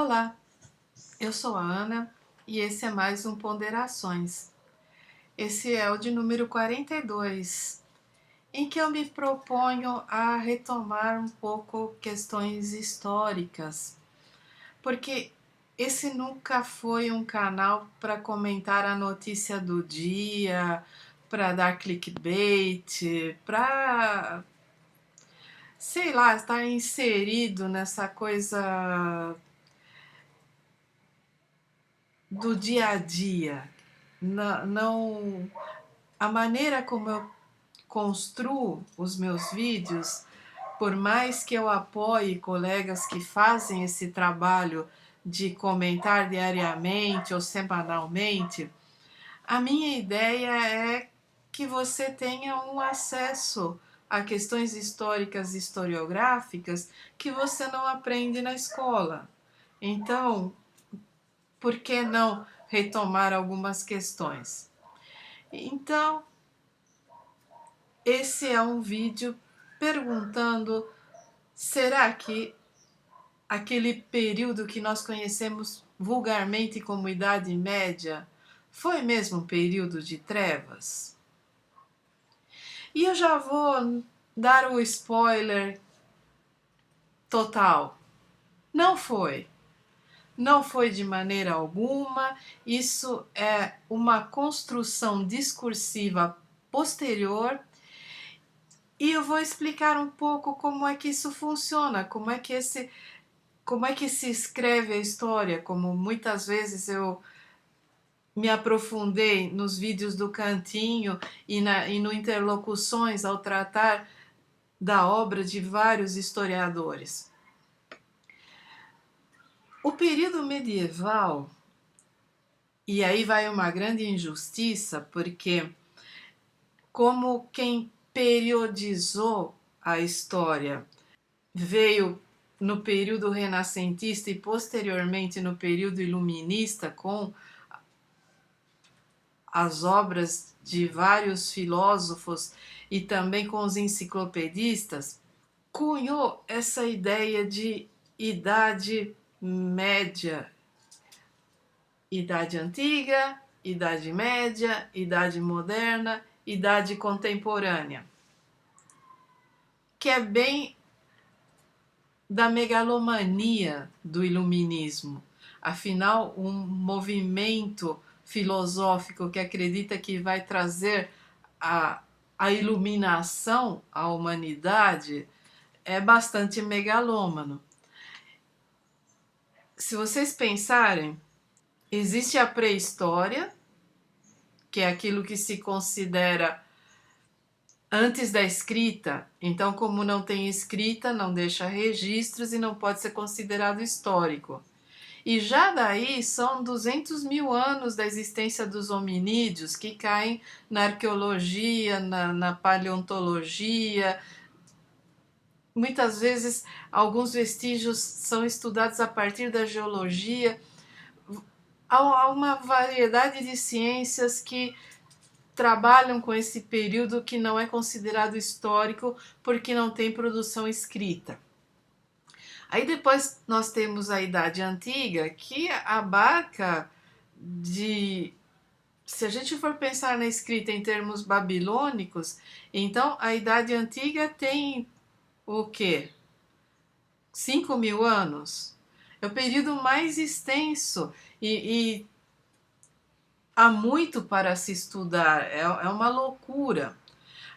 Olá, eu sou a Ana e esse é mais um Ponderações. Esse é o de número 42, em que eu me proponho a retomar um pouco questões históricas, porque esse nunca foi um canal para comentar a notícia do dia, para dar clickbait, para, sei lá, estar inserido nessa coisa do dia a dia. Não, a maneira como eu construo os meus vídeos, por mais que eu apoie colegas que fazem esse trabalho de comentar diariamente ou semanalmente, a minha ideia é que você tenha um acesso a questões históricas e historiográficas que você não aprende na escola. Então, por que não retomar algumas questões? Então, esse é um vídeo perguntando: será que aquele período que nós conhecemos vulgarmente como Idade Média foi mesmo um período de trevas? E eu já vou dar o spoiler total. Não foi. Não foi de maneira alguma. Isso é uma construção discursiva posterior. E eu vou explicar um pouco como é que isso funciona, como é que se escreve a história, como muitas vezes eu me aprofundei nos vídeos do Cantinho e no Interlocuções ao tratar da obra de vários historiadores. O período medieval, e aí vai uma grande injustiça, porque como quem periodizou a história veio no período renascentista e posteriormente no período iluminista, com as obras de vários filósofos e também com os enciclopedistas, cunhou essa ideia de Idade Média, Idade Antiga, Idade Média, Idade Moderna, Idade Contemporânea, que é bem da megalomania do iluminismo. Afinal, um movimento filosófico que acredita que vai trazer a iluminação à humanidade é bastante megalômano. Se vocês pensarem, existe a pré-história, que é aquilo que se considera antes da escrita. Então, como não tem escrita, não deixa registros e não pode ser considerado histórico. E já daí são 200 mil anos da existência dos hominídeos que caem na arqueologia, na paleontologia. Muitas vezes alguns vestígios são estudados a partir da geologia. Há uma variedade de ciências que trabalham com esse período que não é considerado histórico porque não tem produção escrita. Aí depois nós temos a Idade Antiga, que abarca se a gente for pensar na escrita em termos babilônicos, então a Idade Antiga tem o quê? 5.000 anos? É o período mais extenso e há muito para se estudar, é uma loucura.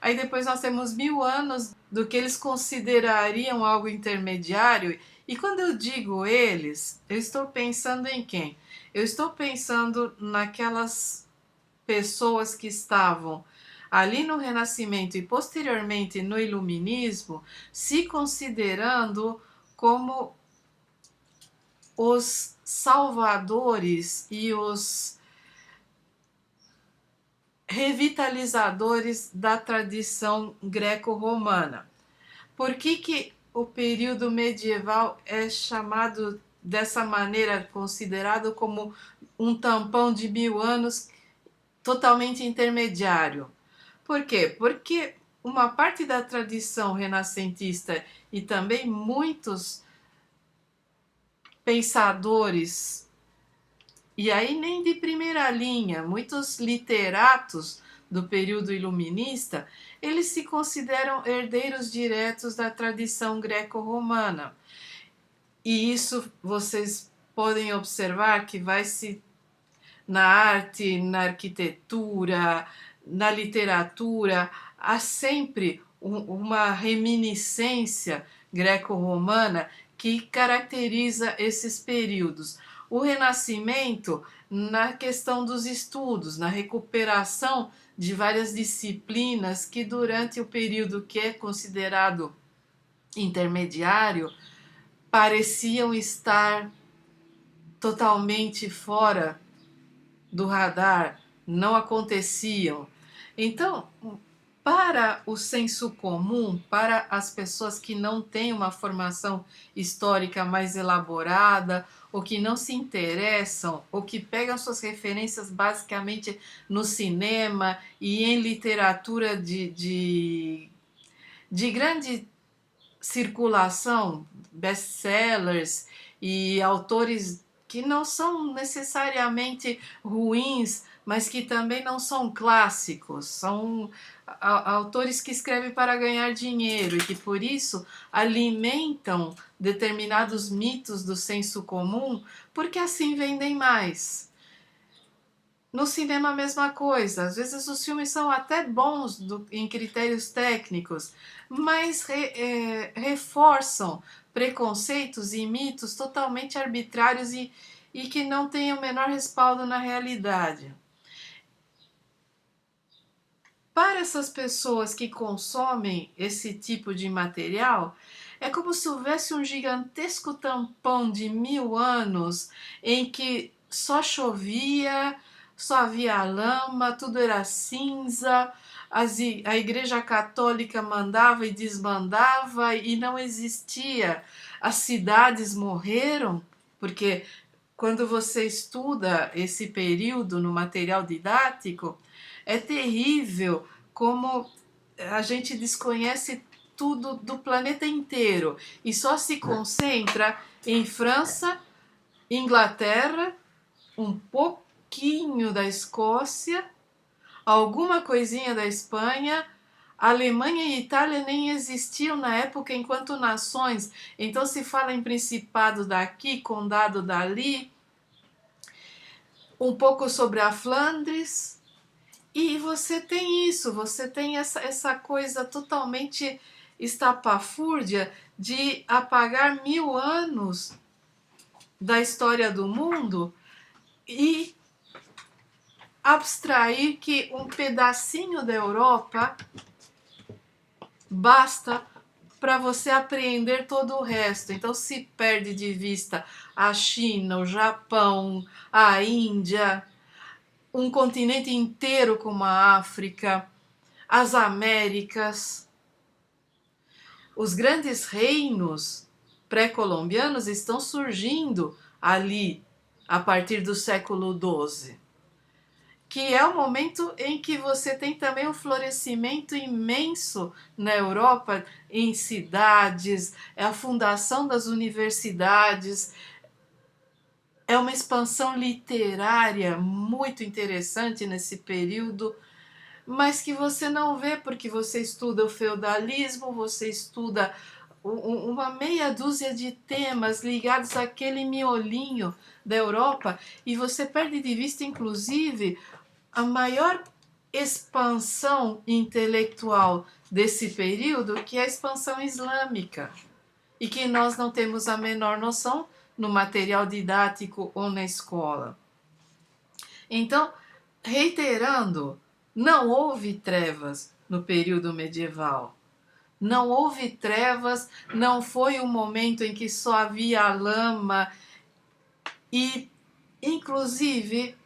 Aí depois nós temos 1.000 anos do que eles considerariam algo intermediário. E quando eu digo eles, eu estou pensando em quem? Eu estou pensando naquelas pessoas que estavam ali no Renascimento e posteriormente no Iluminismo, se considerando como os salvadores e os revitalizadores da tradição greco-romana. Por que o período medieval é chamado dessa maneira, considerado como um tampão de 1.000 anos totalmente intermediário? Por quê? Porque uma parte da tradição renascentista e também muitos pensadores, e aí nem de primeira linha, muitos literatos do período iluminista, eles se consideram herdeiros diretos da tradição greco-romana. E isso vocês podem observar que vai se na arte, na arquitetura, na literatura, há sempre uma reminiscência greco-romana que caracteriza esses períodos. O Renascimento, na questão dos estudos, na recuperação de várias disciplinas que, durante o período que é considerado intermediário, pareciam estar totalmente fora do radar, não aconteciam. Então, para o senso comum, para as pessoas que não têm uma formação histórica mais elaborada, ou que não se interessam, ou que pegam suas referências basicamente no cinema e em literatura de grande circulação, best-sellers e autores que não são necessariamente ruins, mas que também não são clássicos, são autores que escrevem para ganhar dinheiro e que por isso alimentam determinados mitos do senso comum, porque assim vendem mais. No cinema a mesma coisa, às vezes os filmes são até bons em critérios técnicos, mas reforçam preconceitos e mitos totalmente arbitrários e que não têm o menor respaldo na realidade. Para essas pessoas que consomem esse tipo de material, é como se houvesse um gigantesco tampão de 1000 anos em que só chovia, só havia lama, tudo era cinza, a Igreja Católica mandava e desmandava e não existia. As cidades morreram, porque quando você estuda esse período no material didático, é terrível como a gente desconhece tudo do planeta inteiro e só se concentra em França, Inglaterra, um pouquinho da Escócia, alguma coisinha da Espanha. Alemanha e Itália nem existiam na época enquanto nações, então se fala em principado daqui, condado dali, um pouco sobre a Flandres. E você tem isso, você tem essa coisa totalmente estapafúrdia de apagar 1000 anos da história do mundo e abstrair que um pedacinho da Europa basta para você apreender todo o resto. Então se perde de vista a China, o Japão, a Índia, um continente inteiro como a África, as Américas. Os grandes reinos pré-colombianos estão surgindo ali a partir do século XII, que é o momento em que você tem também um florescimento imenso na Europa, em cidades, é a fundação das universidades, é uma expansão literária muito interessante nesse período, mas que você não vê porque você estuda o feudalismo, você estuda uma meia dúzia de temas ligados àquele miolinho da Europa e você perde de vista, inclusive, a maior expansão intelectual desse período, que é a expansão islâmica, e que nós não temos a menor noção no material didático ou na escola. Então, reiterando, não houve trevas no período medieval. Não houve trevas, não foi um momento em que só havia lama e, inclusive,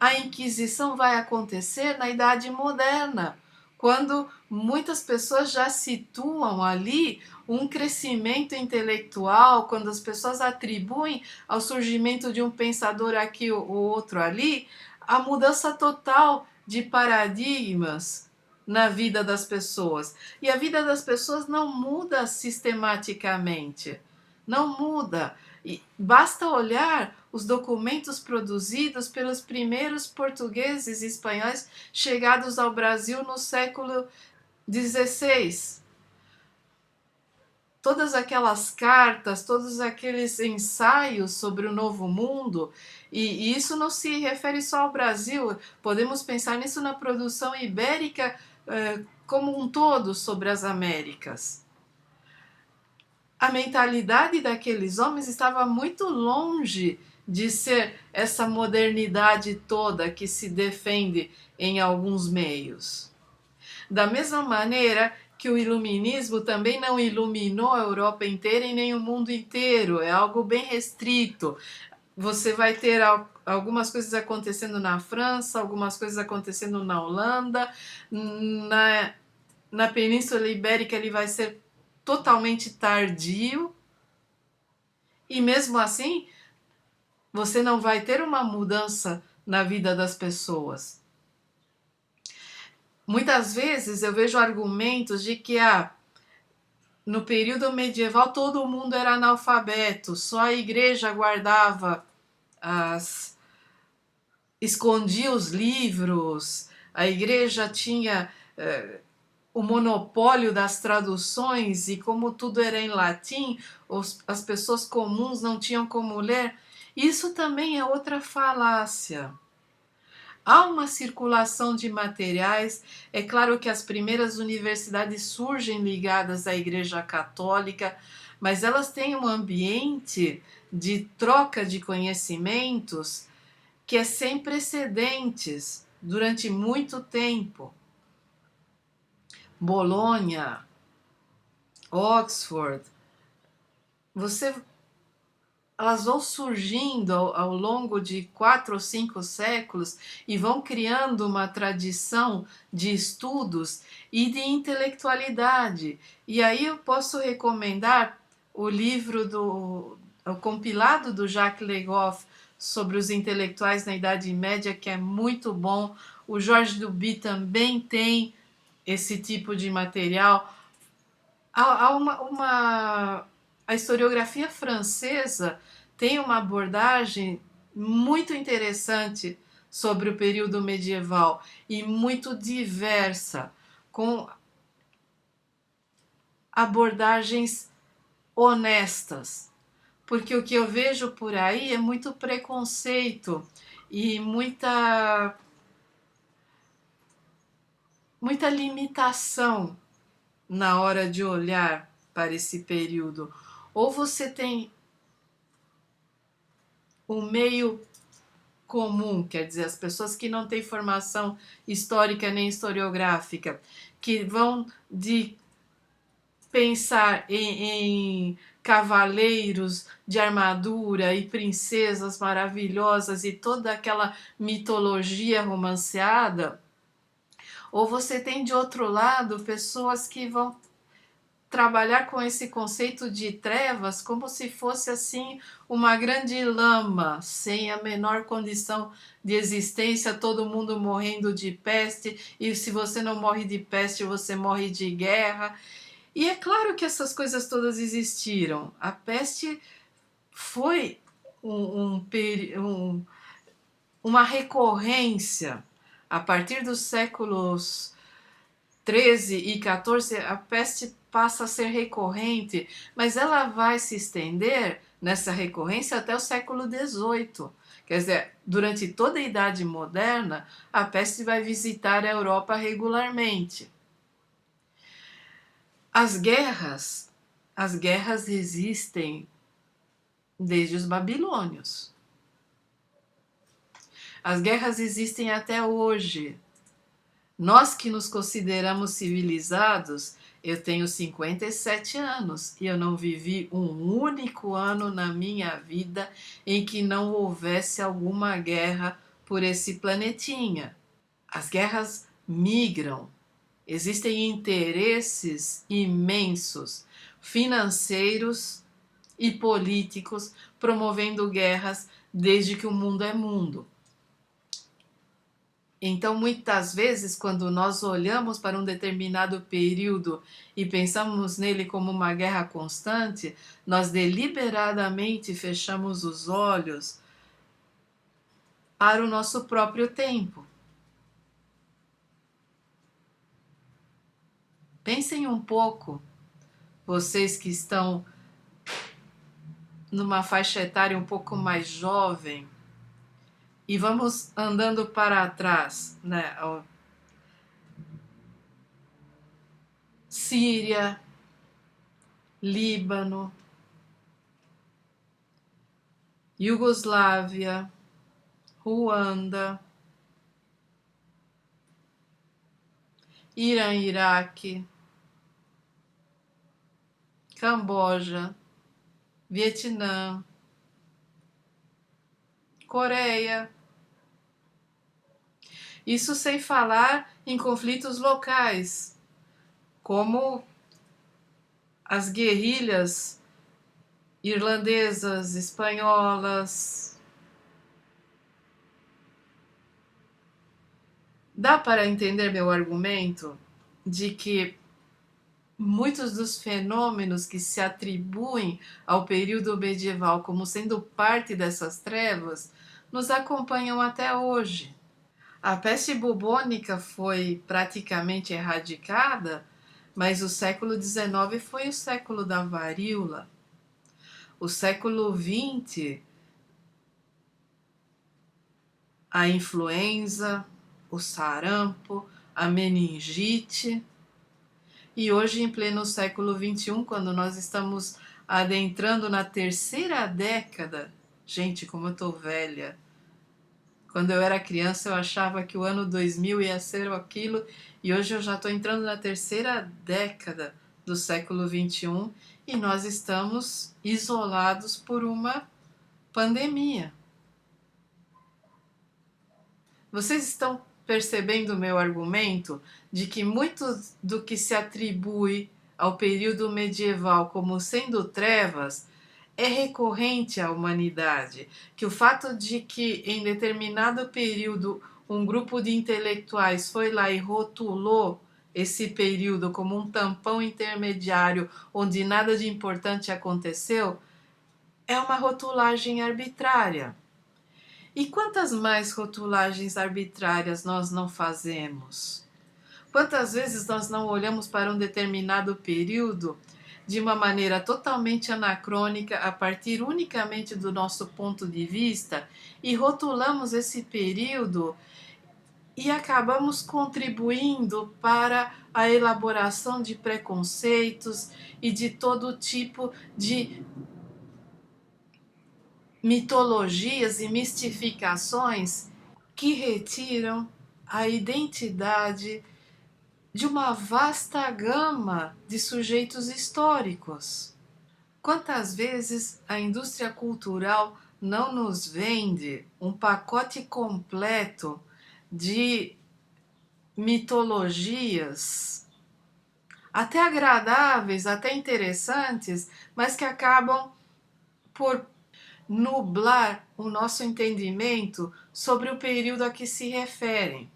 a Inquisição vai acontecer na Idade Moderna, quando muitas pessoas já situam ali um crescimento intelectual, quando as pessoas atribuem ao surgimento de um pensador aqui ou outro ali, a mudança total de paradigmas na vida das pessoas. E a vida das pessoas não muda sistematicamente, não muda. E basta olhar os documentos produzidos pelos primeiros portugueses e espanhóis chegados ao Brasil no século XVI. Todas aquelas cartas, todos aqueles ensaios sobre o Novo Mundo, e isso não se refere só ao Brasil, podemos pensar nisso na produção ibérica como um todo sobre as Américas. A mentalidade daqueles homens estava muito longe de ser essa modernidade toda que se defende em alguns meios. Da mesma maneira que o iluminismo também não iluminou a Europa inteira e nem o mundo inteiro, é algo bem restrito. Você vai ter algumas coisas acontecendo na França, algumas coisas acontecendo na Holanda, na Península Ibérica ele vai ser totalmente tardio, e mesmo assim você não vai ter uma mudança na vida das pessoas. Muitas vezes eu vejo argumentos de que no período medieval todo mundo era analfabeto, só a igreja guardava escondia os livros, a igreja tinha o monopólio das traduções, e como tudo era em latim, as pessoas comuns não tinham como ler. Isso também é outra falácia. Há uma circulação de materiais. É claro que as primeiras universidades surgem ligadas à Igreja Católica, mas elas têm um ambiente de troca de conhecimentos que é sem precedentes durante muito tempo. Bolonha, Oxford, elas vão surgindo ao longo de 4 ou 5 séculos e vão criando uma tradição de estudos e de intelectualidade. E aí eu posso recomendar o livro o compilado do Jacques Le Goff sobre os intelectuais na Idade Média, que é muito bom. O Georges Duby também tem esse tipo de material. A historiografia francesa tem uma abordagem muito interessante sobre o período medieval e muito diversa, com abordagens honestas, porque o que eu vejo por aí é muito preconceito e muita limitação na hora de olhar para esse período. Ou você tem o meio comum, quer dizer, as pessoas que não têm formação histórica nem historiográfica, que vão de pensar em cavaleiros de armadura e princesas maravilhosas e toda aquela mitologia romanceada, ou você tem de outro lado pessoas que vão trabalhar com esse conceito de trevas como se fosse assim uma grande lama, sem a menor condição de existência, todo mundo morrendo de peste, e se você não morre de peste, você morre de guerra. E é claro que essas coisas todas existiram. A peste foi uma recorrência. A partir dos séculos 13 e 14, a peste passa a ser recorrente, mas ela vai se estender nessa recorrência até o século 18. Quer dizer, durante toda a Idade Moderna, a peste vai visitar a Europa regularmente. As guerras existem desde os babilônios. As guerras existem até hoje. Nós que nos consideramos civilizados, eu tenho 57 anos e eu não vivi um único ano na minha vida em que não houvesse alguma guerra por esse planetinha. As guerras migram. Existem interesses imensos, financeiros e políticos, promovendo guerras desde que o mundo é mundo. Então, muitas vezes, quando nós olhamos para um determinado período e pensamos nele como uma guerra constante, nós deliberadamente fechamos os olhos para o nosso próprio tempo. Pensem um pouco, vocês que estão numa faixa etária um pouco mais jovem, e vamos andando para trás, né? Síria, Líbano, Iugoslávia, Ruanda, Irã, Iraque, Camboja, Vietnã, Coreia. Isso sem falar em conflitos locais, como as guerrilhas irlandesas, espanholas. Dá para entender meu argumento de que muitos dos fenômenos que se atribuem ao período medieval como sendo parte dessas trevas nos acompanham até hoje. A peste bubônica foi praticamente erradicada, mas o século XIX foi o século da varíola. O século XX, a influenza, o sarampo, a meningite. E hoje, em pleno século XXI, quando nós estamos adentrando na terceira década, gente, como eu tô velha. Quando eu era criança, eu achava que o ano 2000 ia ser aquilo, e hoje eu já estou entrando na terceira década do século XXI e nós estamos isolados por uma pandemia. Vocês estão percebendo o meu argumento de que muito do que se atribui ao período medieval como sendo trevas é recorrente à humanidade, que o fato de que em determinado período um grupo de intelectuais foi lá e rotulou esse período como um tampão intermediário onde nada de importante aconteceu, é uma rotulagem arbitrária. E quantas mais rotulagens arbitrárias nós não fazemos? Quantas vezes nós não olhamos para um determinado período de uma maneira totalmente anacrônica, a partir unicamente do nosso ponto de vista, e rotulamos esse período e acabamos contribuindo para a elaboração de preconceitos e de todo tipo de mitologias e mistificações que retiram a identidade de uma vasta gama de sujeitos históricos. Quantas vezes a indústria cultural não nos vende um pacote completo de mitologias, até agradáveis, até interessantes, mas que acabam por nublar o nosso entendimento sobre o período a que se referem.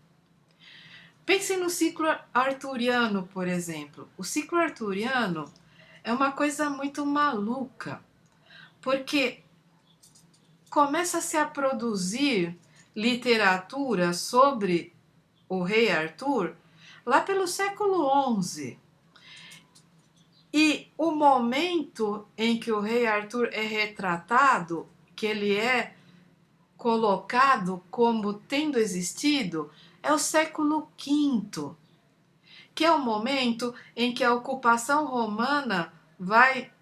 Pensem no ciclo arturiano, por exemplo. O ciclo arturiano é uma coisa muito maluca, porque começa-se a produzir literatura sobre o rei Arthur lá pelo século XI. E o momento em que o rei Arthur é retratado, que ele é colocado como tendo existido, é o século V, que é o momento em que a ocupação romana vai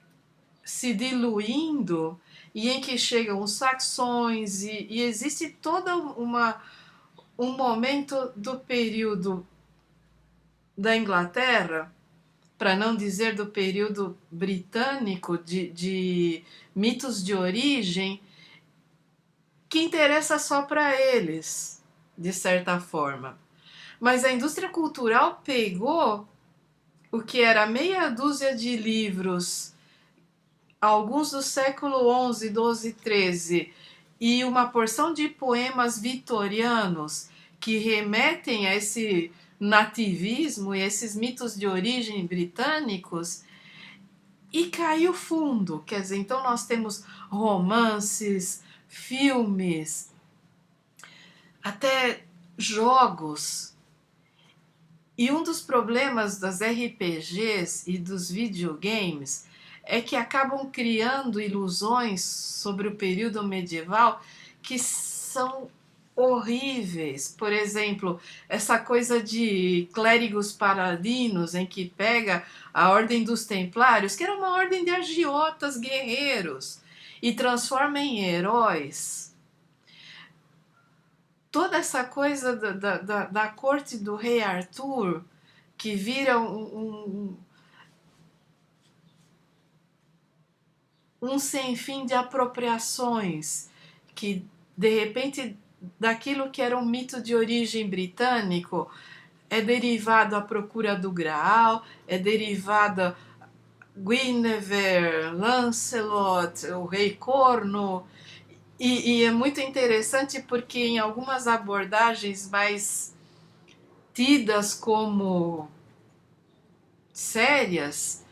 se diluindo e em que chegam os saxões e existe todo um momento do período da Inglaterra, para não dizer do período britânico, de mitos de origem, que interessa só para eles, de certa forma. Mas a indústria cultural pegou o que era meia dúzia de livros, alguns do século XI, XII, XIII, e uma porção de poemas vitorianos que remetem a esse nativismo e esses mitos de origem britânicos, e caiu fundo. Quer dizer, então nós temos romances, filmes, até jogos. E um dos problemas das RPGs e dos videogames é que acabam criando ilusões sobre o período medieval que são horríveis. Por exemplo, essa coisa de clérigos paladinos, em que pega a Ordem dos Templários, que era uma ordem de agiotas guerreiros, e transforma em heróis. Toda essa coisa da corte do rei Arthur, que vira um sem fim de apropriações, que de repente daquilo que era um mito de origem britânico é derivado a procura do Graal, é derivada Guinevere, Lancelot, o rei corno. E é muito interessante porque em algumas abordagens mais tidas como sérias,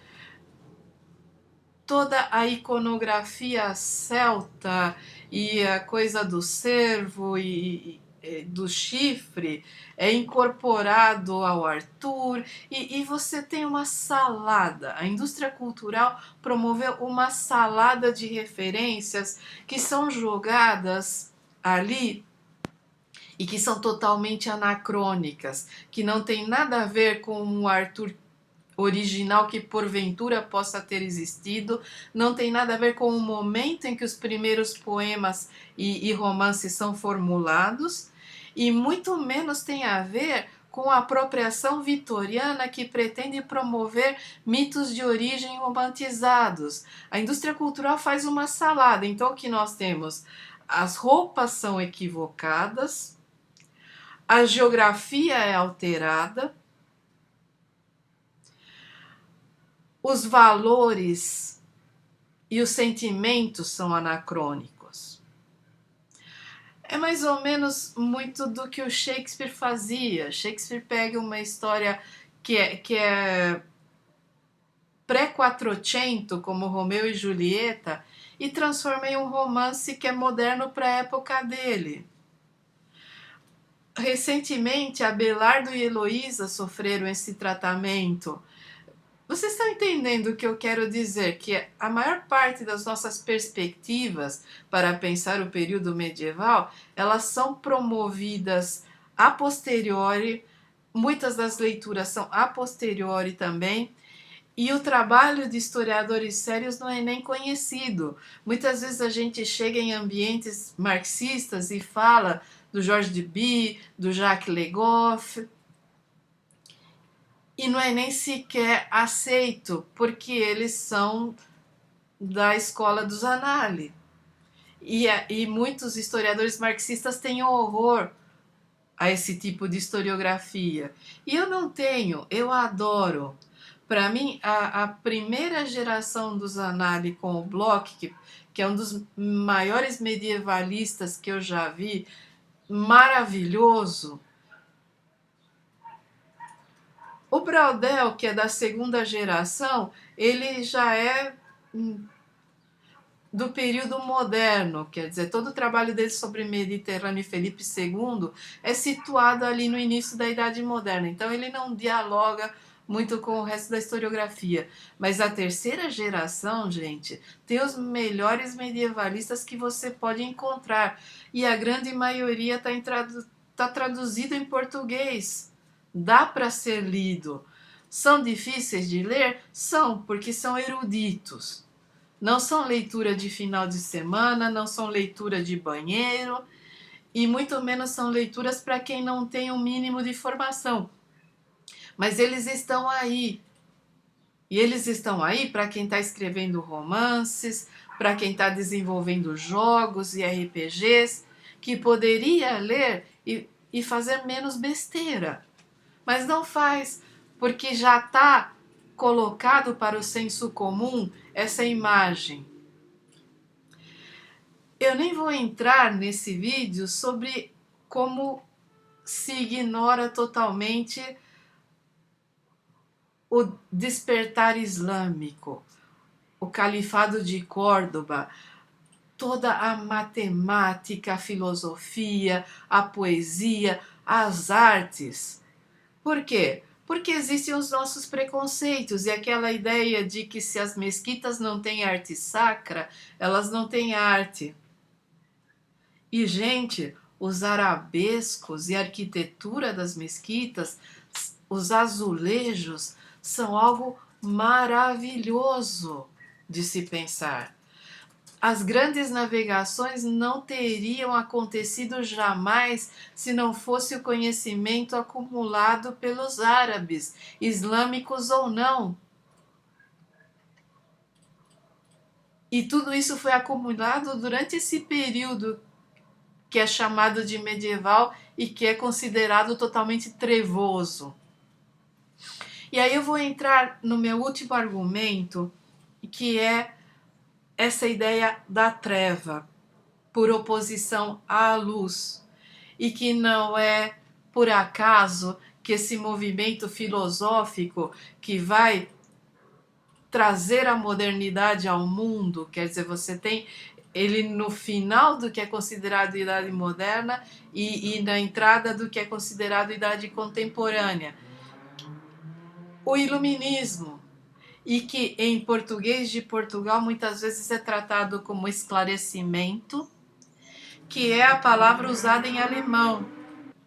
toda a iconografia celta e a coisa do cervo e do chifre é incorporado ao Arthur, e você tem uma salada. A indústria cultural promoveu uma salada de referências que são jogadas ali e que são totalmente anacrônicas, que não tem nada a ver com o Arthur original que porventura possa ter existido, não tem nada a ver com o momento em que os primeiros poemas e romances são formulados, e muito menos tem a ver com a apropriação vitoriana que pretende promover mitos de origem romantizados. A indústria cultural faz uma salada, então o que nós temos? As roupas são equivocadas, a geografia é alterada, os valores e os sentimentos são anacrônicos. É mais ou menos muito do que o Shakespeare fazia. Shakespeare pega uma história que é pré-quattrocento, como Romeu e Julieta, e transforma em um romance que é moderno para a época dele. Recentemente, Abelardo e Heloísa sofreram esse tratamento. Vocês estão entendendo o que eu quero dizer? Que a maior parte das nossas perspectivas para pensar o período medieval, elas são promovidas a posteriori, muitas das leituras são a posteriori também, e o trabalho de historiadores sérios não é nem conhecido. Muitas vezes a gente chega em ambientes marxistas e fala do Georges Duby, do Jacques Le Goff, e não é nem sequer aceito, porque eles são da escola dos Anali. E muitos historiadores marxistas têm horror a esse tipo de historiografia. E eu não tenho, eu adoro. Para mim, a primeira geração dos Anali com o Bloch, que é um dos maiores medievalistas que eu já vi, maravilhoso. O Braudel, que é da segunda geração, ele já é do período moderno, quer dizer, todo o trabalho dele sobre Mediterrâneo e Felipe II é situado ali no início da Idade Moderna, então ele não dialoga muito com o resto da historiografia. Mas a terceira geração, gente, tem os melhores medievalistas que você pode encontrar, e a grande maioria está traduzido em português. Dá para ser lido. São difíceis de ler? São, porque são eruditos. Não são leitura de final de semana, não são leitura de banheiro, e muito menos são leituras para quem não tem um mínimo de formação. Mas eles estão aí. E eles estão aí para quem está escrevendo romances, para quem está desenvolvendo jogos e RPGs, que poderia ler e fazer menos besteira. Mas não faz, porque já está colocado para o senso comum essa imagem. Eu nem vou entrar nesse vídeo sobre como se ignora totalmente o despertar islâmico, o califado de Córdoba, toda a matemática, a filosofia, a poesia, as artes. Por quê? Porque existem os nossos preconceitos e aquela ideia de que se as mesquitas não têm arte sacra, elas não têm arte. E, gente, os arabescos e a arquitetura das mesquitas, os azulejos, são algo maravilhoso de se pensar. As grandes navegações não teriam acontecido jamais se não fosse o conhecimento acumulado pelos árabes, islâmicos ou não. E tudo isso foi acumulado durante esse período que é chamado de medieval e que é considerado totalmente trevoso. E aí eu vou entrar no meu último argumento, que é essa ideia da treva, por oposição à luz, e que não é por acaso que esse movimento filosófico que vai trazer a modernidade ao mundo, quer dizer, você tem ele no final do que é considerado idade moderna e na entrada do que é considerado idade contemporânea. O iluminismo, e que em português de Portugal muitas vezes é tratado como esclarecimento, que é a palavra usada em alemão,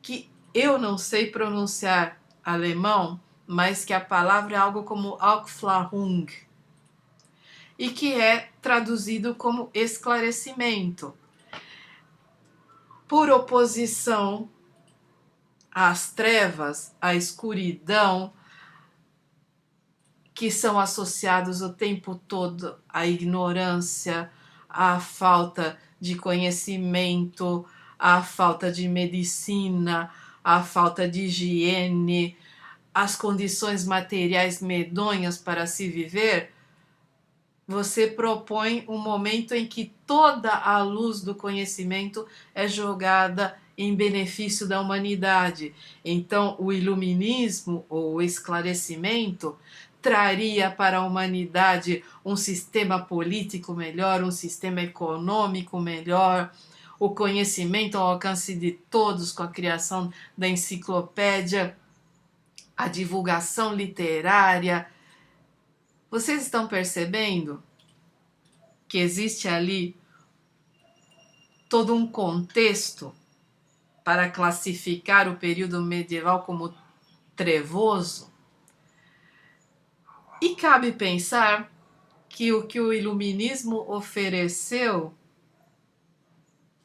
que eu não sei pronunciar alemão, mas que a palavra é algo como Aufklärung, e que é traduzido como esclarecimento, por oposição às trevas, à escuridão, que são associados o tempo todo à ignorância, à falta de conhecimento, à falta de medicina, à falta de higiene, às condições materiais medonhas para se viver. Você propõe um momento em que toda a luz do conhecimento é jogada em benefício da humanidade. Então, o iluminismo ou o esclarecimento traria para a humanidade um sistema político melhor, um sistema econômico melhor, o conhecimento ao alcance de todos com a criação da enciclopédia, a divulgação literária. Vocês estão percebendo que existe ali todo um contexto para classificar o período medieval como trevoso? E cabe pensar que o iluminismo ofereceu,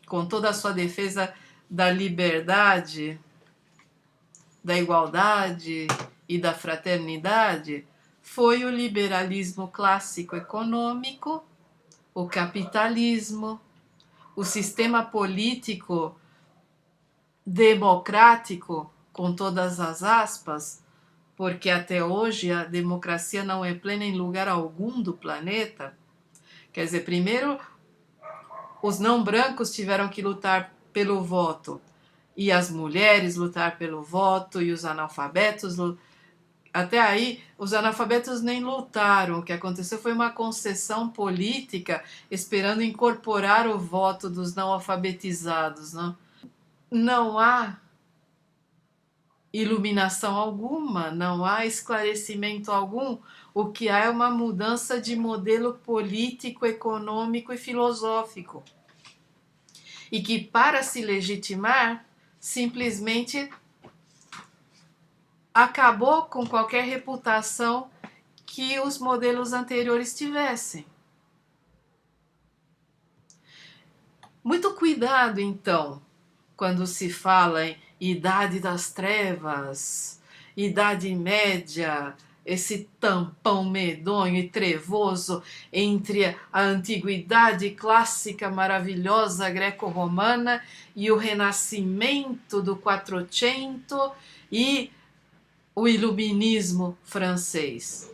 com toda a sua defesa da liberdade, da igualdade e da fraternidade, foi o liberalismo clássico econômico, o capitalismo, o sistema político democrático, com todas as aspas, porque até hoje a democracia não é plena em lugar algum do planeta. Quer dizer, primeiro os não brancos tiveram que lutar pelo voto, e as mulheres lutar pelo voto, e os analfabetos. Até aí, os analfabetos nem lutaram. O que aconteceu foi uma concessão política esperando incorporar o voto dos não alfabetizados. Não há iluminação alguma, não há esclarecimento algum. O que há é uma mudança de modelo político, econômico e filosófico. E que, para se legitimar, simplesmente acabou com qualquer reputação que os modelos anteriores tivessem. Muito cuidado, então, quando se fala em Idade das Trevas, Idade Média, esse tampão medonho e trevoso entre a antiguidade clássica maravilhosa greco-romana e o renascimento do Quattrocento e o iluminismo francês.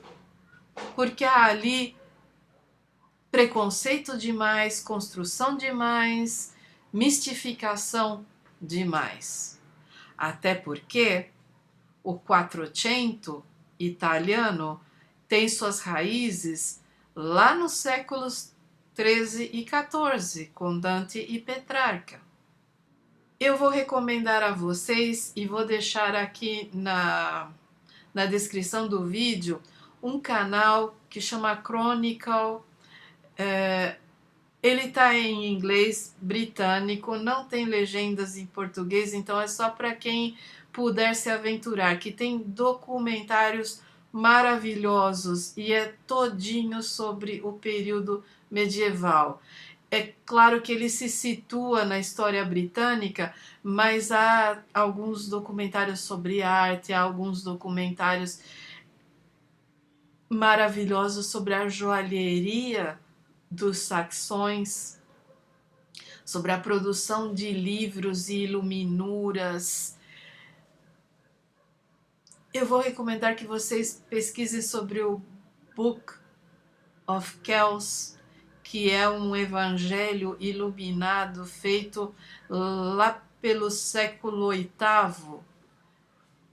Porque há ali preconceito demais, construção demais, mistificação demais. Até porque o Quattrocento italiano tem suas raízes lá nos séculos 13 e 14, com Dante e Petrarca. Eu vou recomendar a vocês e vou deixar aqui na descrição do vídeo um canal que chama Chronicle. Ele está em inglês britânico, não tem legendas em português, então é só para quem puder se aventurar, que tem documentários maravilhosos e é todinho sobre o período medieval. É claro que ele se situa na história britânica, mas há alguns documentários sobre arte, há alguns documentários maravilhosos sobre a joalheria dos saxões, sobre a produção de livros e iluminuras. Eu vou recomendar que vocês pesquisem sobre o Book of Kells, que é um evangelho iluminado feito lá pelo século VIII,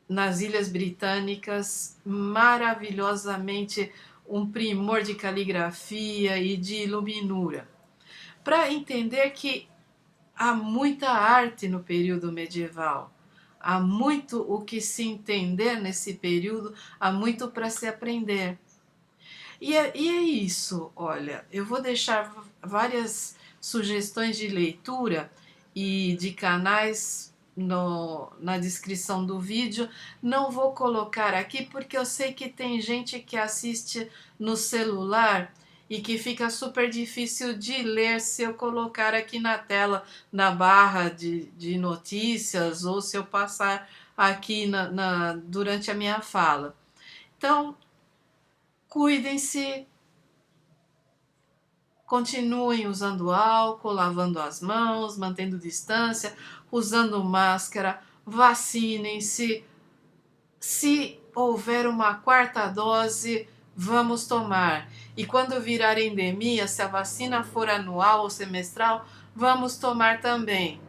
nas Ilhas Britânicas, maravilhosamente um primor de caligrafia e de iluminura, para entender que há muita arte no período medieval, há muito o que se entender nesse período, há muito para se aprender. E é isso, olha, eu vou deixar várias sugestões de leitura e de canais na descrição do vídeo. Não vou colocar aqui porque eu sei que tem gente que assiste no celular e que fica super difícil de ler se eu colocar aqui na tela, na barra de notícias, ou se eu passar aqui durante a minha fala. Então, cuidem-se, continuem usando álcool, lavando as mãos, mantendo distância, usando máscara, vacinem-se. Se houver uma quarta dose, vamos tomar. E quando virar endemia, se a vacina for anual ou semestral, vamos tomar também.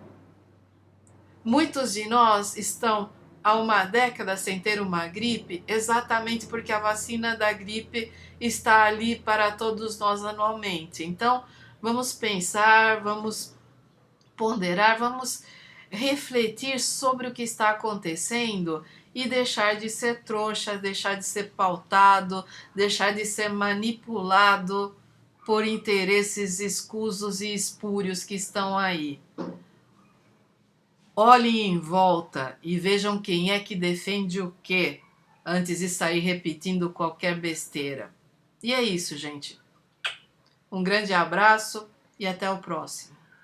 Muitos de nós estão há uma década sem ter uma gripe, exatamente porque a vacina da gripe está ali para todos nós anualmente. Então, vamos pensar, vamos ponderar, vamos refletir sobre o que está acontecendo e deixar de ser trouxa, deixar de ser pautado, deixar de ser manipulado por interesses escusos e espúrios que estão aí. Olhem em volta e vejam quem é que defende o quê, antes de sair repetindo qualquer besteira. E é isso, gente. Um grande abraço e até o próximo.